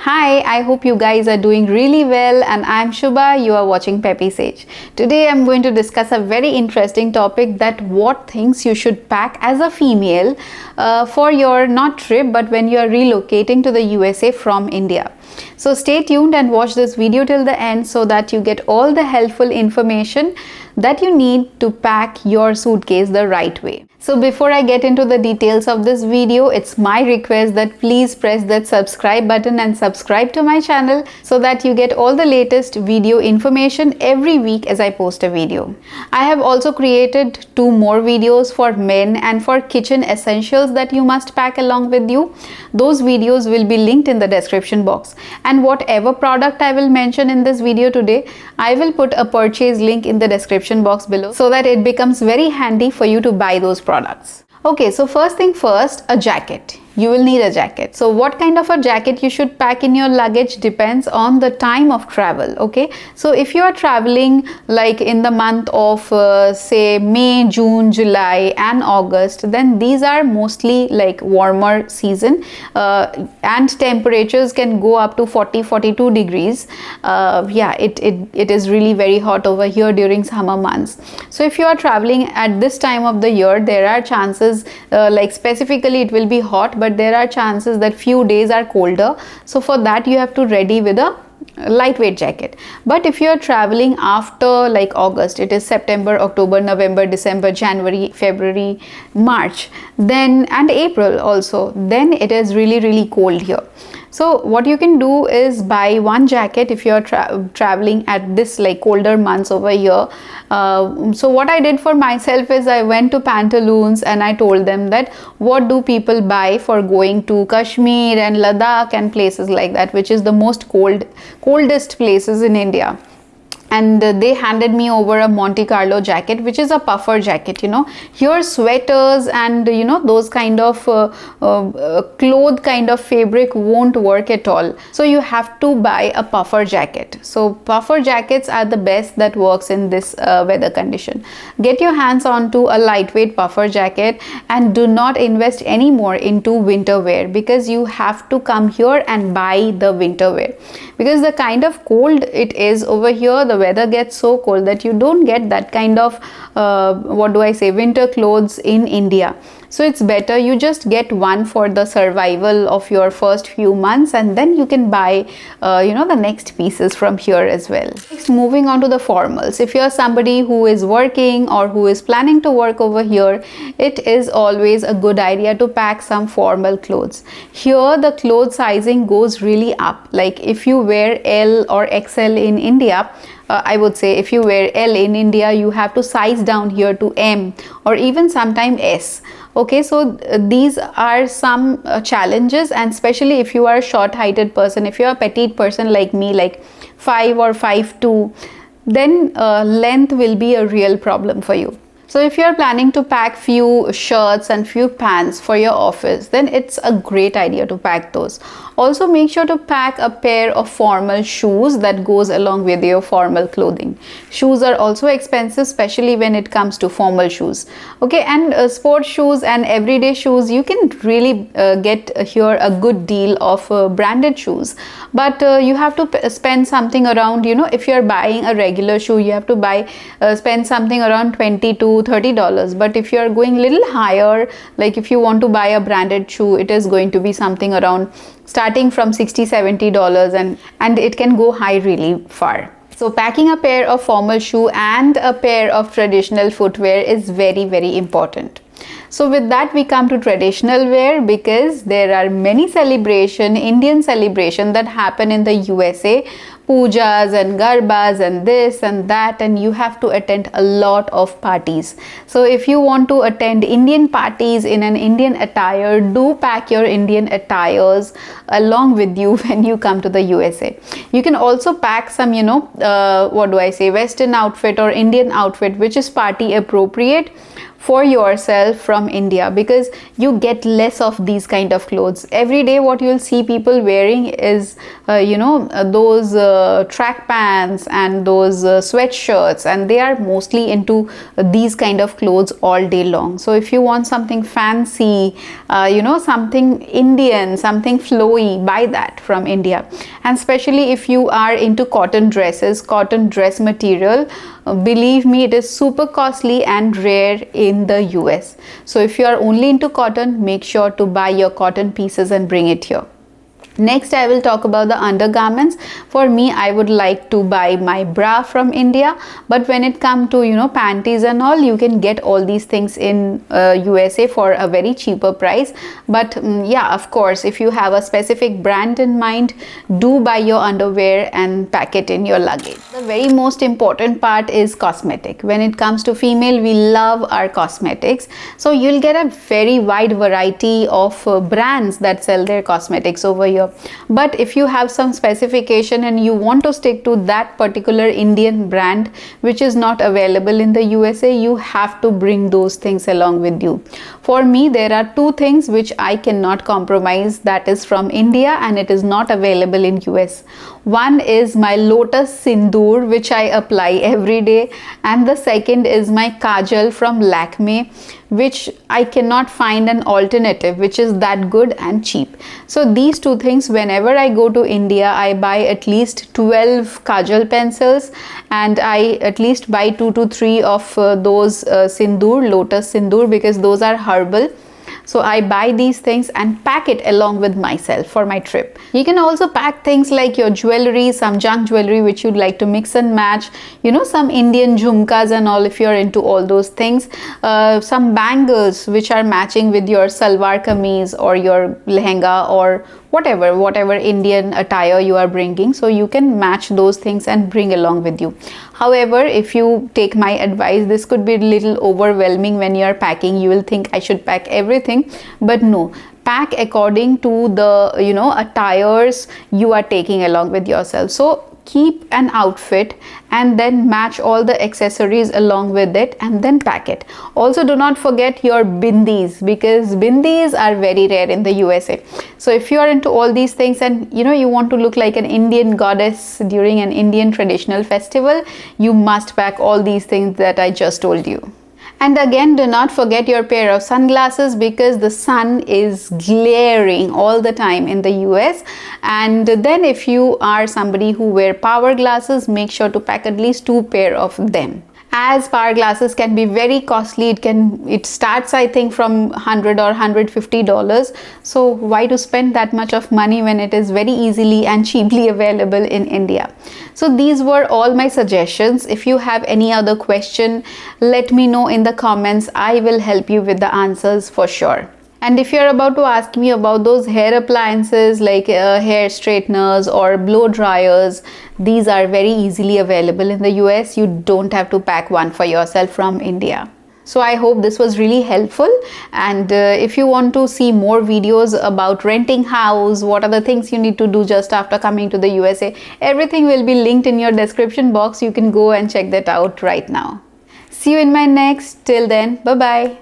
Hi, I hope you guys are doing really well, and I'm Shubha. You are watching Peppy Sage. Today I'm going to discuss a very interesting topic, that what things you should pack as a female for your not trip but when you are relocating to the USA from India. So stay tuned and watch this video till the end so that you get all the helpful information that you need to pack your suitcase the right way. So before I get into the details of this video, it's my request that please press that subscribe button and subscribe to my channel so that you get all the latest video information every week as I post a video. I have also created 2 more videos for men and for kitchen essentials that you must pack along with you. Those videos will be linked in the description box. And whatever product I will mention in this video today, I will put a purchase link in the description box below so that it becomes very handy for you to buy those products. Okay, so first thing first, a jacket. You will need a jacket. So what kind of a jacket you should pack in your luggage depends on the time of travel. Okay, so if you are traveling like in the month of say May, June, July and August, then these are mostly like warmer season and temperatures can go up to 40-42 degrees. Yeah, it is really very hot over here during summer months. So if you are traveling at this time of the year, there are chances like specifically it will be hot, but there are chances that few days are colder. So for that you have to ready with a lightweight jacket. But if you are traveling after like August, it is September, October, November, December, January, February, March, then and April also, then it is really cold here. So what you can do is buy one jacket if you are traveling at this like colder months over here. So what I did for myself is I went to Pantaloons and I told them that what do people buy for going to Kashmir and Ladakh and places like that, which is the most coldest places in India. And they handed me over a Monte Carlo jacket, which is a puffer jacket. You know, here sweaters and you know those kind of cloth kind of fabric won't work at all. So you have to buy a puffer jacket. So puffer jackets are the best that works in this weather condition. Get your hands onto a lightweight puffer jacket and do not invest any more into winter wear, because you have to come here and buy the winter wear, because the kind of cold it is over here, the weather gets so cold that you don't get that kind of winter clothes in India. So it's better you just get one for the survival of your first few months, and then you can buy the next pieces from here as well. Next, moving on to the formals. If you're somebody who is working or who is planning to work over here, it is always a good idea to pack some formal clothes. Here the clothes sizing goes really up. Like if you wear L or XL in India, I would say if you wear L in India, you have to size down here to M or even sometime S. Okay, so these are some challenges, and especially if you are a short-heighted person, if you are a petite person like me, like 5 or 5'2", then length will be a real problem for you. So if you are planning to pack few shirts and few pants for your office, then it's a great idea to pack those. Also make sure to pack a pair of formal shoes that goes along with your formal clothing. Shoes are also expensive, especially when it comes to formal shoes. Okay, and sports shoes and everyday shoes, you can really get here a good deal of branded shoes. But you have to spend something around, you know, if you're buying a regular shoe, you have to spend something around $20 to $30. But if you're going a little higher, like if you want to buy a branded shoe, it is going to be something around starting from $60-70, and it can go high really far. So packing a pair of formal shoe and a pair of traditional footwear is very important. So with that we come to traditional wear, because there are many Indian celebration that happen in the USA, pujas and garbas and this and that, and you have to attend a lot of parties. So if you want to attend Indian parties in an Indian attire, do pack your Indian attires along with you when you come to the USA. You can also pack some, you know, Western outfit or Indian outfit which is party appropriate for yourself from India, because you get less of these kind of clothes. Every day what you'll see people wearing is those track pants and those sweatshirts, and they are mostly into these kind of clothes all day long. So if you want something fancy, something Indian, something flowy, buy that from India. And especially if you are into cotton dresses, cotton dress material, believe me, it is super costly and rare in the US. So if you are only into cotton, make sure to buy your cotton pieces and bring it here. Next, I will talk about the undergarments. For me, I would like to buy my bra from India, but when it comes to panties and all, you can get all these things in USA for a very cheaper price. But yeah, of course, if you have a specific brand in mind, do buy your underwear and pack it in your luggage. The very most important part is cosmetic. When it comes to female, we love our cosmetics, so you'll get a very wide variety of brands that sell their cosmetics over here. But if you have some specification and you want to stick to that particular Indian brand which is not available in the USA, you have to bring those things along with you. For me, there are two things which I cannot compromise, that is from India, and it is not available in US. One is my Lotus Sindoor, which I apply every day, and the second is my Kajal from Lakme, which I cannot find an alternative which is that good and cheap. So these two things, whenever I go to India, I buy at least 12 Kajal pencils, and I at least buy 2 to 3 of those Sindoor, Lotus Sindoor, because those are herbal. So I buy these things and pack it along with myself for my trip. You can also pack things like your jewelry, some junk jewelry which you'd like to mix and match, some Indian jhumkas and all if you're into all those things. Some bangles which are matching with your salwar kameez or your lehenga or whatever Indian attire you are bringing. So you can match those things and bring along with you. However, if you take my advice, this could be a little overwhelming when you are packing. You will think I should pack everything, but no. Pack according to the attires you are taking along with yourself. So keep an outfit and then match all the accessories along with it and then pack it. Also, do not forget your bindis, because bindis are very rare in the USA. So if you are into all these things and you want to look like an Indian goddess during an Indian traditional festival, you must pack all these things that I just told you. And again, do not forget your pair of sunglasses, because the sun is glaring all the time in the US. And then if you are somebody who wear power glasses, make sure to pack at least 2 pair of them. As power glasses can be very costly, it starts I think from $100 or $150. So why to spend that much of money when it is very easily and cheaply available in India? So these were all my suggestions. If you have any other question, let me know in the comments. I will help you with the answers for sure. And if you're about to ask me about those hair appliances like hair straighteners or blow dryers, these are very easily available in the US. You don't have to pack one for yourself from India. So I hope this was really helpful. And if you want to see more videos about renting house, what are the things you need to do just after coming to the USA, everything will be linked in your description box. You can go and check that out right now. See you in my next. Till then, bye bye.